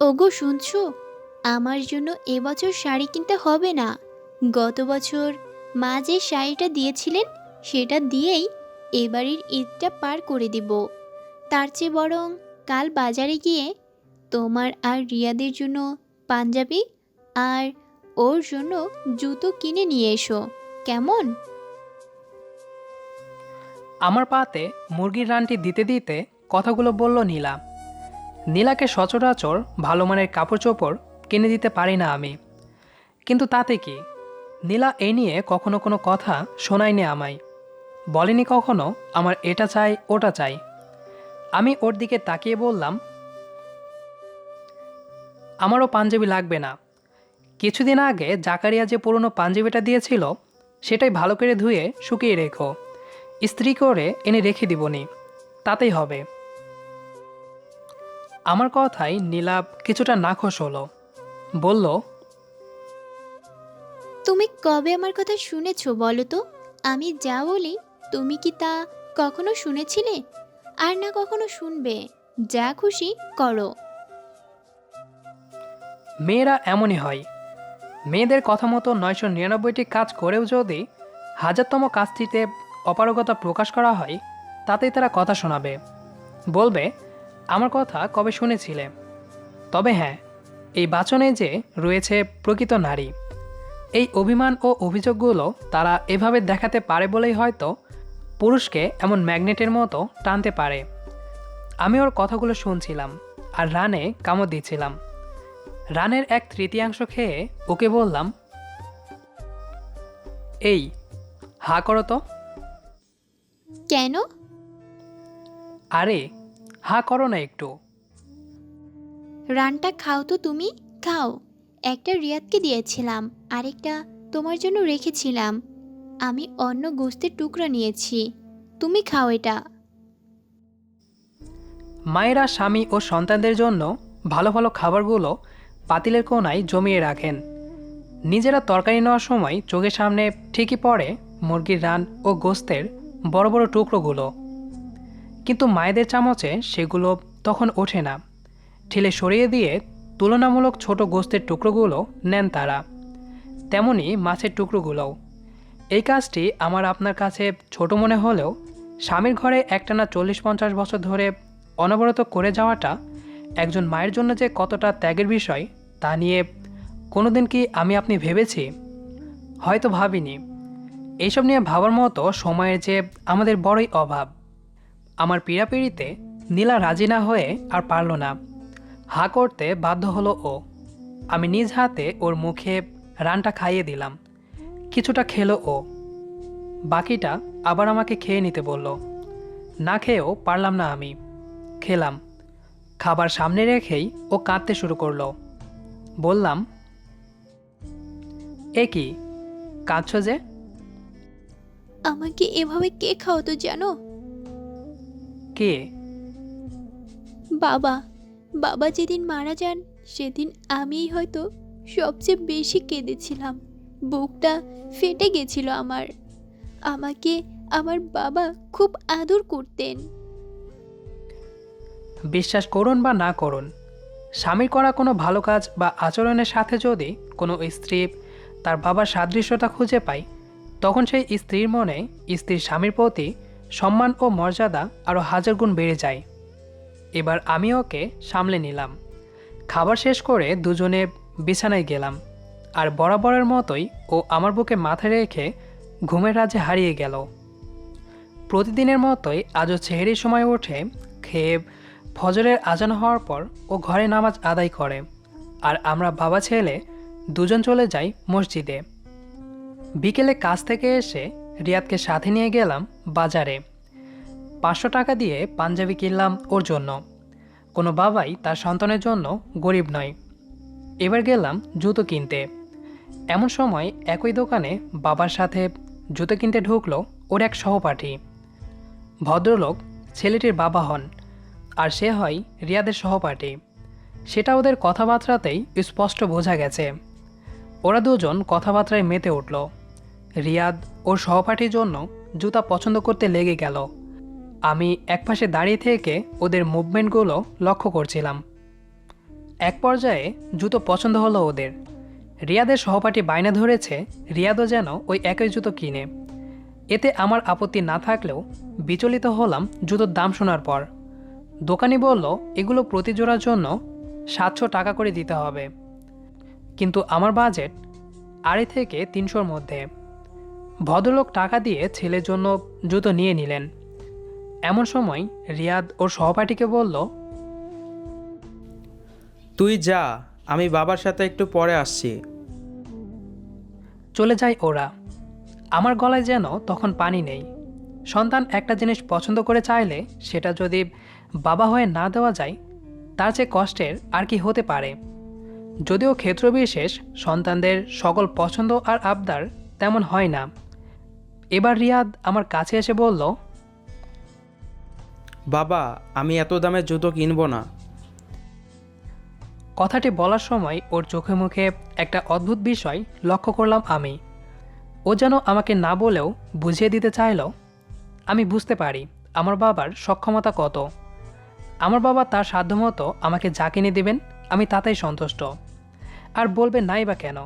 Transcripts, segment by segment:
ওগো শুনছো, আমার জন্য এবছর শাড়ি কিনতে হবে না। গত বছর মা যে শাড়িটা দিয়েছিলেন সেটা দিয়েই এবারের ঈদটা পার করে দিব। তার চেয়ে বরং কাল বাজারে গিয়ে তোমার আর রিয়াদের জন্য পাঞ্জাবি আর ওর জন্য জুতো কিনে নিয়ে এসো, কেমন? আমার পাতে মুরগির রানটি দিতে দিতে কথাগুলো বলল নীলা। নীলাকে সচরাচর ভালো মানের কাপড় চোপড় কিনে দিতে পারি না আমি, কিন্তু তাতে কি, নীলা এই নিয়ে কখনো কোনো কথা শোনায়নি আমায়। বলেনি কখনো আমার এটা চাই ওটা চাই। আমি ওর দিকে তাকিয়ে বললাম, আমারও পাঞ্জাবি লাগবে না। কিছুদিন আগে জাকারিয়া যে পুরনো পাঞ্জাবিটা দিয়েছিল সেটাই ভালো করে ধুয়ে শুকিয়ে রেখো, ইস্ত্রি করে এনে রেখে দিবনি, তাতেই হবে। আমার কথায় নীলাভ কিছুটা নাখোশ হলো। বলল, তুমি কবে আমার কথা শুনেছো বলো তো? আমি যা বলি তুমি কি তা কখনো শুনেছিলে? আর না কখনো শুনবে। যা খুশি করো। মেয়েরা এমনই হয়। মেয়েদের কথা মতো 999টি কাজ করেও যদি হাজারতম কাজটিতে অপারগতা প্রকাশ করা হয়, তাতেই তারা কথা শোনাবে, বলবে আমার কথা কবে শুনেছিলে। তবে হ্যাঁ, এই বাচনে যে রয়েছে প্রকৃত নারী। এই অভিমান ও অভিযোগগুলো তারা এভাবে দেখাতে পারে বলেই হয়তো পুরুষকে এমন ম্যাগনেটের মতো টানতে পারে। আমি ওর কথাগুলো শুনছিলাম আর রানে কামড় দিচ্ছিলাম। রানের 1/3 খেয়ে ওকে বললাম, এই হা করো তো। কেন? আরে হা করো না একটু। রানটা খাও তো তুমি, খাও। একটা রিয়াদকে দিয়েছিলাম, আরেকটা তোমার জন্য রেখেছিলাম। আমি অন্য গোস্তের টুকরা নিয়েছি, তুমি খাও এটা। মায়েরা স্বামী ও সন্তানদের জন্য ভালো ভালো খাবারগুলো পাতিলের কোণায় জমিয়ে রাখেন। নিজেরা তরকারি নেওয়ার সময় চোখের সামনে ঠিকই পড়ে মুরগির রান ও গোস্তের বড় বড় টুকরোগুলো, কিন্তু মায়েদের চামচে সেগুলো তখন ওঠে না। ঠেলে সরিয়ে দিয়ে তুলনামূলক ছোট গোস্তের টুকরোগুলো নেন তারা। তেমনি মাছের টুকরোগুলোও। এই কাজটি আমার আপনার কাছে ছোট মনে হলেও স্বামীর ঘরে একটানা 40-50 বছর ধরে অনবরত করে যাওয়াটা একজন মায়ের জন্য যে কতটা ত্যাগের বিষয় তা নিয়ে কোনোদিন কি আমি আপনি ভেবেছি? হয়তো ভাবিনি। এইসব নিয়ে ভাবার মতো সময়ের যে আমাদের বড়ই অভাব। আমার পীড়াপিড়িতে নীলা রাজি না হয়ে আর পারল না। হা করতে বাধ্য হলো ও। আমি নিজ হাতে ওর মুখে রানটা খাইয়ে দিলাম। কিছুটা খেলো ও, বাকিটা আবার আমাকে খেয়ে নিতে বলল। না খেয়েও পারলাম না আমি। খেলাম। খাবার সামনে রেখেই ও কাঁদতে শুরু করলো। বললাম, এ কি, কাঁদছো যে? আমাকে এভাবে কে খাওয়াতো জানো? কে? বাবা। বাবা যেদিন মারা যান সেদিন আমিই হয়তো সবচেয়ে বেশি কেঁদেছিলাম। বুকটা ফেটে গেছিল আমার। আমাকে আমার বাবা খুব আদর করতেন। বিশ্বাস করুন বা না করুন, স্বামীর করা কোনো ভালো কাজ বা আচরণের সাথে যদি কোনো স্ত্রী তার বাবার সাদৃশ্যতা খুঁজে পায়, তখন সেই স্ত্রীর মনে স্ত্রীর স্বামীর প্রতি সম্মান ও মর্যাদা আরও 1000 গুণ বেড়ে যায়। এবার আমি ওকে সামলে নিলাম। খাবার শেষ করে দুজনে বিছানায় গেলাম। আর বরাবরের মতোই ও আমার বুকে মাথা রেখে ঘুমের রাজ্যে হারিয়ে গেল। প্রতিদিনের মতোই আজও সেহরির সময় উঠে খেয়ে ফজরের আজান হওয়ার পর ও ঘরে নামাজ আদায় করে, আর আমরা বাবা ছেলে দুজন চলে যাই মসজিদে। বিকেলে কাজ থেকে এসে রিয়াদকে সাথে নিয়ে গেলাম বাজারে। 500 টাকা দিয়ে পাঞ্জাবি কিনলাম ওর জন্য। কোনো বাবাই তার সন্তানের জন্য গরিব নয়। এবার গেলাম জুতো কিনতে। এমন সময় একই দোকানে বাবার সাথে জুতো কিনতে ঢুকলো ওর এক সহপাঠী। ভদ্রলোক ছেলেটির বাবা হন, আর সে হয় রিয়াদের সহপাঠী। সেটা ওদের কথাবার্তাতেই স্পষ্ট বোঝা গেছে। ওরা দুজন কথাবার্তায় মেতে উঠল। রিয়াদ ওর সহপাঠীর জন্য জুতা পছন্দ করতে লেগে গেল। আমি একপাশে দাঁড়িয়ে থেকে ওদের মুভমেন্টগুলো লক্ষ্য করছিলাম। এক পর্যায়ে জুতো পছন্দ হলো ওদের। রিয়াদের সহপাঠী বায়না ধরেছে রিয়াদও যেন ওই একই জুতো কিনে। এতে আমার আপত্তি না থাকলেও বিচলিত হলাম জুতোর দাম শোনার পর। দোকানি বলল এগুলো প্রতি জোড়ার জন্য 700 টাকা করে দিতে হবে, কিন্তু আমার বাজেট 250 থেকে 300-র মধ্যে। ভদ্রলোক টাকা দিয়ে ছেলের জন্য জুতো নিয়ে নিলেন। এমন সময় রিয়াদ ওর সহপাঠীকে বলল, তুই যা, আমি বাবার সাথে একটু পরে আসছি। চলে যায় ওরা। আমার গলায় যেন তখন পানি নেই। সন্তান একটা জিনিস পছন্দ করে চাইলে সেটা যদি বাবা হয়ে না দেওয়া যায়, তার চেয়ে কষ্টের আর কি হতে পারে। যদিও ক্ষেত্রবিশেষ সন্তানদের সকল পছন্দ আর আবদার তেমন হয় না। এবার রিয়াদ আমার কাছে এসে বলল, বাবা, আমি এত দামের জুতো কিনবো না। কথাটি বলার সময় ওর চোখে মুখে একটা অদ্ভুত বিষয় লক্ষ্য করলাম আমি। ও যেন আমাকে না বলেও বুঝিয়ে দিতে চাইল। আমি বুঝতে পারি আমার বাবার সক্ষমতা কত। আমার বাবা তার সাধ্যমতো আমাকে যা কিনে দেবেন আমি তাতেই সন্তুষ্ট। আর বলবে নাই বা কেন?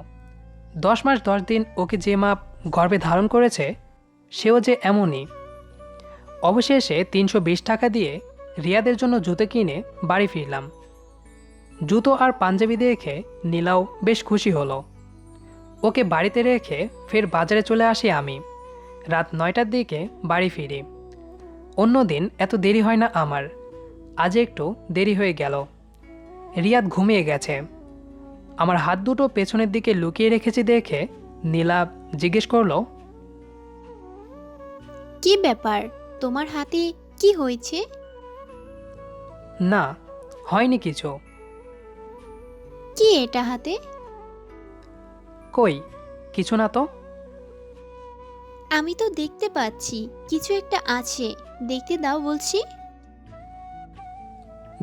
10 মাস 10 দিন ওকে যে মা গর্ভে ধারণ করেছে, সেও যে এমনই। অবশেষে 320 টাকা দিয়ে রিয়াদের জন্য জুতো কিনে বাড়ি ফিরলাম। জুতো আর পাঞ্জাবি দেখে নীলাও বেশ খুশি হলো। ওকে বাড়িতে রেখে ফের বাজারে চলে আসি আমি। রাত 9টার দিকে বাড়ি ফিরি। অন্যদিন এত দেরি হয় না আমার, আজ একটু দেরি হয়ে গেল। রিয়াদ ঘুমিয়ে গেছে। আমার হাত দুটো পেছনের দিকে লুকিয়ে রেখেছি দেখে নীলা জিজ্ঞেস করলো, কি ব্যাপার, তোমার হাতে কি হয়েছে? না, হয়নি কিছু। কি এটা হাতে? কই, কিছু না তো। আমি তো দেখতে পাচ্ছি কিছু একটা আছে, দেখতে দাও বলছি।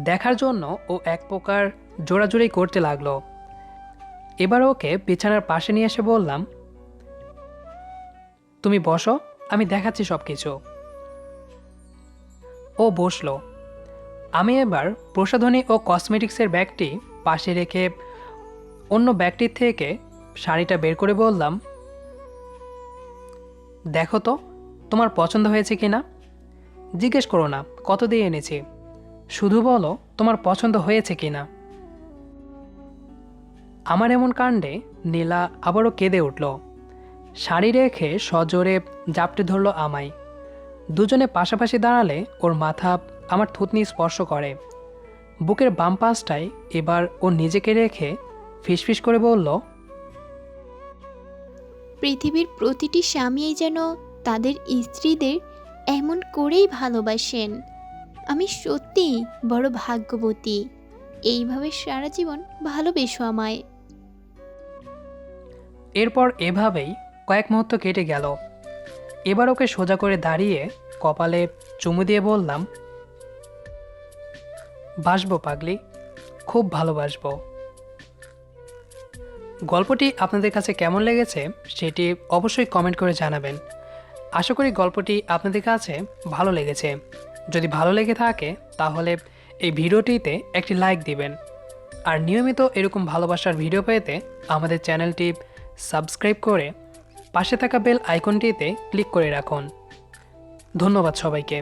দেখার জন্য ও এক প্রকার জোড়াজোড়ি করতে লাগলো। এবার ওকে বিছানার পাশে নিয়ে এসে বললাম, তুমি বসো, আমি দেখাচ্ছি সব কিছু। ও বসলো। আমি এবার প্রসাধনী ও কসমেটিক্সের ব্যাগটি পাশে রেখে অন্য ব্যাগটির থেকে শাড়িটা বের করে বললাম, দেখো তো তোমার পছন্দ হয়েছে কিনা। জিজ্ঞেস করো না কত দিয়ে এনেছি, শুধু বলো তোমার পছন্দ হয়েছে কিনা। আমার এমন কাণ্ডে নীলা আবারও কেঁদে উঠল। শাড়ি রেখে সজোরে জাপটে ধরল আমায়। দুজনে পাশাপাশি দাঁড়ালে ওর মাথা আমার থুতনি স্পর্শ করে। বুকের বাম পাশটায় এবার ও নিজেকে রেখে ফিসফিস করে বলল, পৃথিবীর প্রতিটি স্বামীই যেন তাদের স্ত্রীদের এমন করেই ভালোবাসেন। আমি সত্যিই বড় ভাগ্যবতী, এইভাবে সারা জীবন ভালোবেসো আমায়। এরপর এভাবেই কয়েক মুহূর্ত কেটে গেল। এবার ওকে সোজা করে দাঁড়িয়ে কপালে চুমু দিয়ে বললাম, বাসবো পাগলি, খুব ভালোবাসবো। গল্পটি আপনাদের কাছে কেমন লেগেছে সেটি অবশ্যই কমেন্ট করে জানাবেন। আশা করি গল্পটি আপনাদের কাছে ভালো লেগেছে। যদি ভালো লেগে থাকে তাহলে এই ভিডিওটিতে একটি লাইক দিবেন। আর নিয়মিত এরকম ভালোবাসার ভিডিও পেতে আমাদের চ্যানেলটি সাবস্ক্রাইব করে পাশে থাকা বেল আইকনটিতে ক্লিক করে রাখুন। ধন্যবাদ সবাইকে।